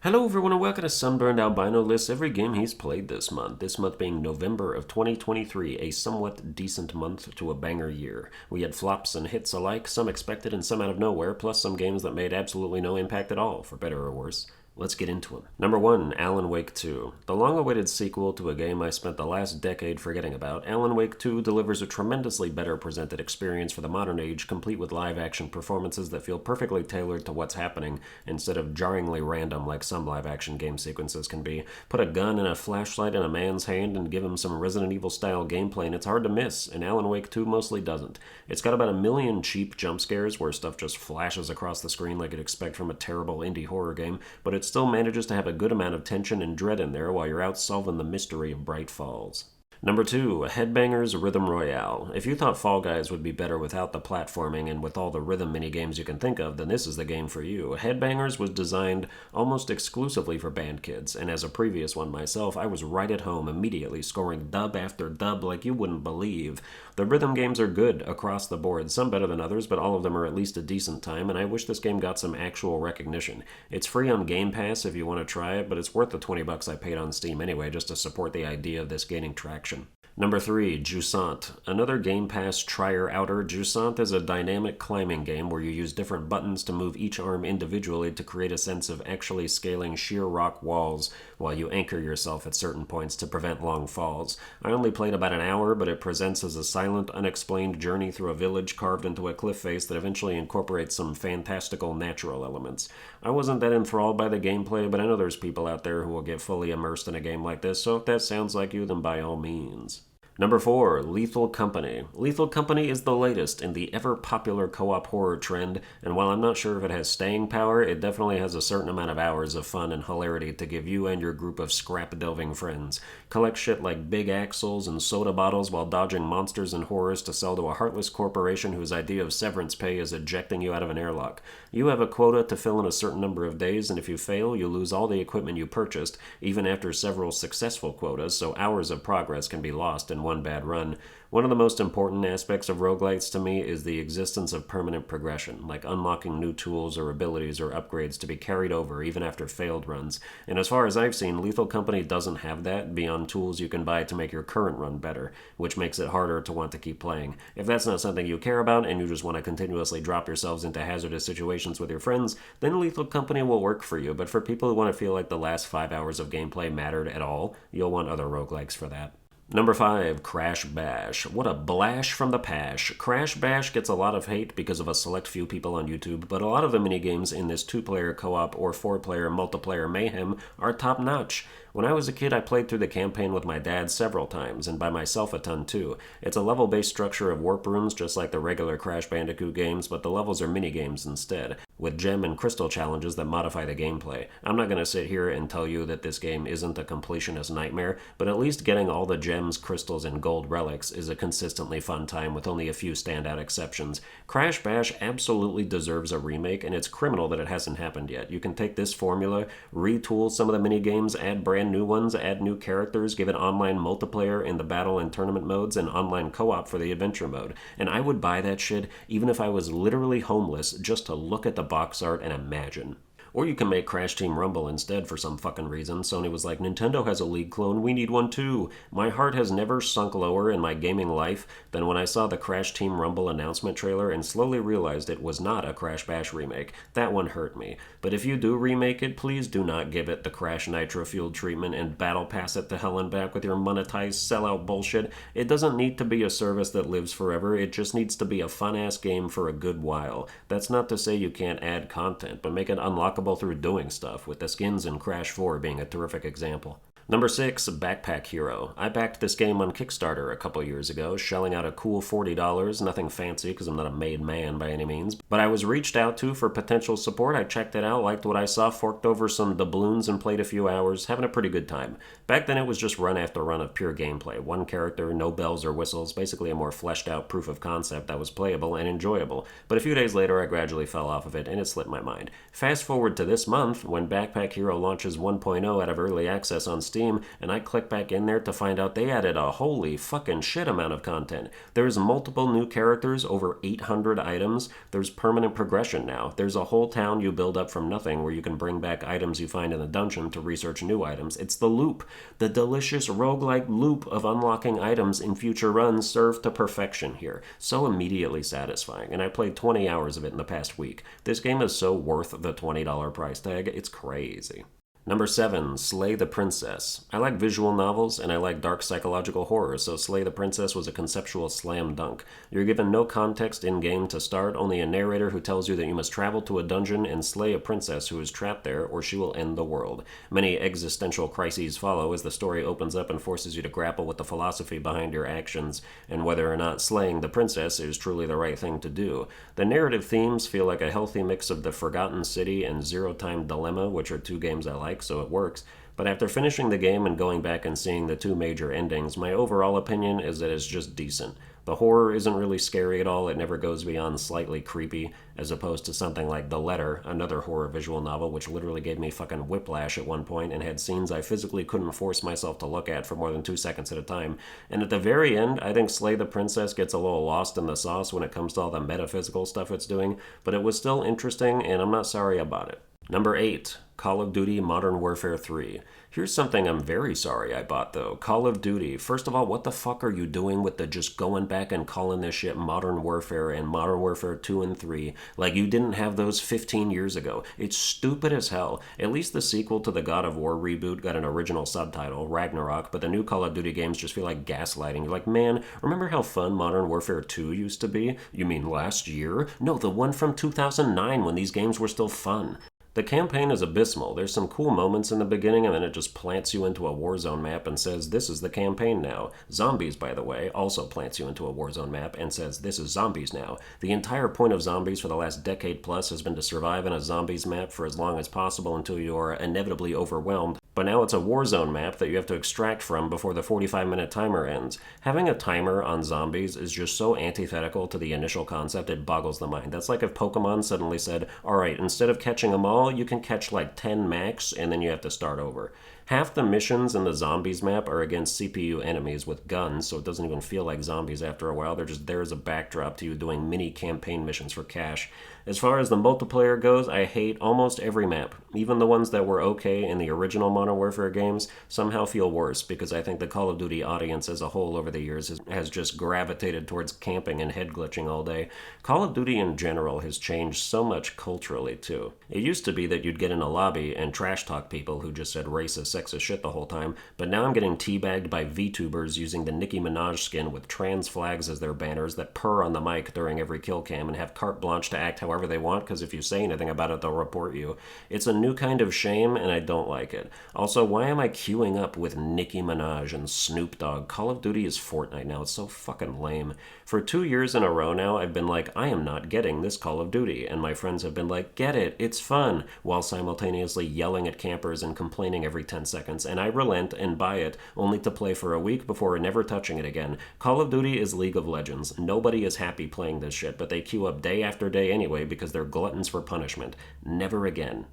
Hello everyone and welcome to Sunburned. Albino lists every game he's played this month. This month being November of 2023, a somewhat decent month to a banger year. We had flops and hits alike, some expected and some out of nowhere, plus some games that made absolutely no impact at all, for better or worse. Let's get into them. Number 1, Alan Wake 2. The long-awaited sequel to a game I spent the last decade forgetting about, Alan Wake 2 delivers a tremendously better presented experience for the modern age, complete with live-action performances that feel perfectly tailored to what's happening, instead of jarringly random like some live-action game sequences can be. Put a gun and a flashlight in a man's hand and give him some Resident Evil-style gameplay and it's hard to miss, and Alan Wake 2 mostly doesn't. It's got about a million cheap jump scares where stuff just flashes across the screen like you'd expect from a terrible indie horror game, but it still manages to have a good amount of tension and dread in there while you're out solving the mystery of Bright Falls. Number 2, Headbangers Rhythm Royale. If you thought Fall Guys would be better without the platforming and with all the rhythm minigames you can think of, then this is the game for you. Headbangers was designed almost exclusively for band kids, and as a previous one myself, I was right at home immediately scoring dub after dub like you wouldn't believe. The rhythm games are good across the board, some better than others, but all of them are at least a decent time, and I wish this game got some actual recognition. It's free on Game Pass if you want to try it, but it's worth the $20 I paid on Steam anyway just to support the idea of this gaining traction. Number 3, Jusant. Another Game Pass trier-outer, Jusant is a dynamic climbing game where you use different buttons to move each arm individually to create a sense of actually scaling sheer rock walls while you anchor yourself at certain points to prevent long falls. I only played about an hour, but it presents as a silent, unexplained journey through a village carved into a cliff face that eventually incorporates some fantastical natural elements. I wasn't that enthralled by the gameplay, but I know there's people out there who will get fully immersed in a game like this, so if that sounds like you, then by all means. Number 4, Lethal Company. Lethal Company is the latest in the ever-popular co-op horror trend, and while I'm not sure if it has staying power, it definitely has a certain amount of hours of fun and hilarity to give you and your group of scrap-delving friends. Collect shit like big axles and soda bottles while dodging monsters and horrors to sell to a heartless corporation whose idea of severance pay is ejecting you out of an airlock. You have a quota to fill in a certain number of days, and if you fail, you lose all the equipment you purchased, even after several successful quotas, so hours of progress can be lost in one bad run. One of the most important aspects of roguelites to me is the existence of permanent progression, like unlocking new tools or abilities or upgrades to be carried over even after failed runs. And as far as I've seen, Lethal Company doesn't have that beyond tools you can buy to make your current run better, which makes it harder to want to keep playing. If that's not something you care about and you just want to continuously drop yourselves into hazardous situations with your friends, then Lethal Company will work for you, but for people who want to feel like the last 5 hours of gameplay mattered at all, you'll want other roguelikes for that. Number 5, Crash Bash. What a blash from the pash. Crash Bash gets a lot of hate because of a select few people on YouTube, but a lot of the minigames in this 2-player co-op or 4-player multiplayer mayhem are top-notch. When I was a kid, I played through the campaign with my dad several times, and by myself a ton too. It's a level-based structure of warp rooms just like the regular Crash Bandicoot games, but the levels are minigames instead, with gem and crystal challenges that modify the gameplay. I'm not going to sit here and tell you that this game isn't a completionist nightmare, but at least getting all the gems, crystals, and gold relics is a consistently fun time with only a few standout exceptions. Crash Bash absolutely deserves a remake, and it's criminal that it hasn't happened yet. You can take this formula, retool some of the minigames, add brand new ones, add new characters, give it online multiplayer in the battle and tournament modes, and online co-op for the adventure mode. And I would buy that shit even if I was literally homeless just to look at the box art and imagine. Or you can make Crash Team Rumble instead for some fucking reason. Sony was like, Nintendo has a League clone, we need one too. My heart has never sunk lower in my gaming life than when I saw the Crash Team Rumble announcement trailer and slowly realized it was not a Crash Bash remake. That one hurt me. But if you do remake it, please do not give it the Crash Nitro Fueled treatment and battle pass it to hell and back with your monetized sellout bullshit. It doesn't need to be a service that lives forever, it just needs to be a fun-ass game for a good while. That's not to say you can't add content, but make it unlockable through doing stuff, with the skins in Crash 4 being a terrific example. Number 6, Backpack Hero. I backed this game on Kickstarter a couple years ago, shelling out a cool $40, nothing fancy because I'm not a made man by any means, but I was reached out to for potential support. I checked it out, liked what I saw, forked over some doubloons and played a few hours, having a pretty good time. Back then it was just run after run of pure gameplay, one character, no bells or whistles, basically a more fleshed out proof of concept that was playable and enjoyable, but a few days later I gradually fell off of it and it slipped my mind. Fast forward to this month, when Backpack Hero launches 1.0 out of early access on Steam, Steam, and I click back in there to find out they added a holy fucking shit amount of content. There's multiple new characters, over 800 items. There's permanent progression now. There's a whole town you build up from nothing where you can bring back items you find in the dungeon to research new items. It's the loop. The delicious roguelike loop of unlocking items in future runs served to perfection here. So immediately satisfying, and I played 20 hours of it in the past week. This game is so worth the $20 price tag, it's crazy. Number 7, Slay the Princess. I like visual novels, and I like dark psychological horror, so Slay the Princess was a conceptual slam dunk. You're given no context in-game to start, only a narrator who tells you that you must travel to a dungeon and slay a princess who is trapped there, or she will end the world. Many existential crises follow as the story opens up and forces you to grapple with the philosophy behind your actions, and whether or not slaying the princess is truly the right thing to do. The narrative themes feel like a healthy mix of The Forgotten City and Zero Time Dilemma, which are two games I like, so it works. But after finishing the game and going back and seeing the two major endings, my overall opinion is that it's just decent. The horror isn't really scary at all, it never goes beyond slightly creepy, as opposed to something like The Letter, another horror visual novel which literally gave me fucking whiplash at one point and had scenes I physically couldn't force myself to look at for more than 2 seconds at a time. And at the very end, I think Slay the Princess gets a little lost in the sauce when it comes to all the metaphysical stuff it's doing, but it was still interesting and I'm not sorry about it. Number 8, Call of Duty Modern Warfare 3. Here's something I'm very sorry I bought, though. Call of Duty. First of all, what the fuck are you doing with the just going back and calling this shit Modern Warfare and Modern Warfare 2 and 3? Like you didn't have those 15 years ago. It's stupid as hell. At least the sequel to the God of War reboot got an original subtitle, Ragnarok, but the new Call of Duty games just feel like gaslighting. You're like, man, remember how fun Modern Warfare 2 used to be? You mean last year? No, the one from 2009 when these games were still fun. The campaign is abysmal. There's some cool moments in the beginning, and then it just plants you into a Warzone map and says, this is the campaign now. Zombies, by the way, also plants you into a Warzone map and says, this is zombies now. The entire point of zombies for the last decade plus has been to survive in a zombies map for as long as possible until you are inevitably overwhelmed. But now it's a Warzone map that you have to extract from before the 45-minute timer ends. Having a timer on zombies is just so antithetical to the initial concept, it boggles the mind. That's like if Pokemon suddenly said, alright, instead of catching them all, you can catch like 10 max, and then you have to start over. Half the missions in the zombies map are against CPU enemies with guns, so it doesn't even feel like zombies after a while. They're just there as a backdrop to you doing mini campaign missions for cash. As far as the multiplayer goes, I hate almost every map. Even the ones that were okay in the original Modern Warfare games somehow feel worse, because I think the Call of Duty audience as a whole over the years has just gravitated towards camping and head glitching all day. Call of Duty in general has changed so much culturally, too. It used to be that you'd get in a lobby and trash talk people who just said racist, sexist shit the whole time, but now I'm getting teabagged by VTubers using the Nicki Minaj skin with trans flags as their banners that purr on the mic during every kill cam and have carte blanche to act however they want, because if you say anything about it, they'll report you. It's a new kind of shame, and I don't like it. Also, why am I queuing up with Nicki Minaj and Snoop Dogg? Call of Duty is Fortnite now. It's so fucking lame. For 2 years in a row now, I've been like, I am not getting this Call of Duty, and my friends have been like, get it, it's fun, while simultaneously yelling at campers and complaining every 10 seconds, and I relent and buy it, only to play for a week before never touching it again. Call of Duty is League of Legends. Nobody is happy playing this shit, but they queue up day after day anyway because they're gluttons for punishment. Never again.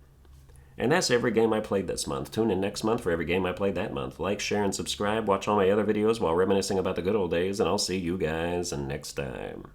And that's every game I played this month. Tune in next month for every game I played that month. Like, share, and subscribe. Watch all my other videos while reminiscing about the good old days, and I'll see you guys next time.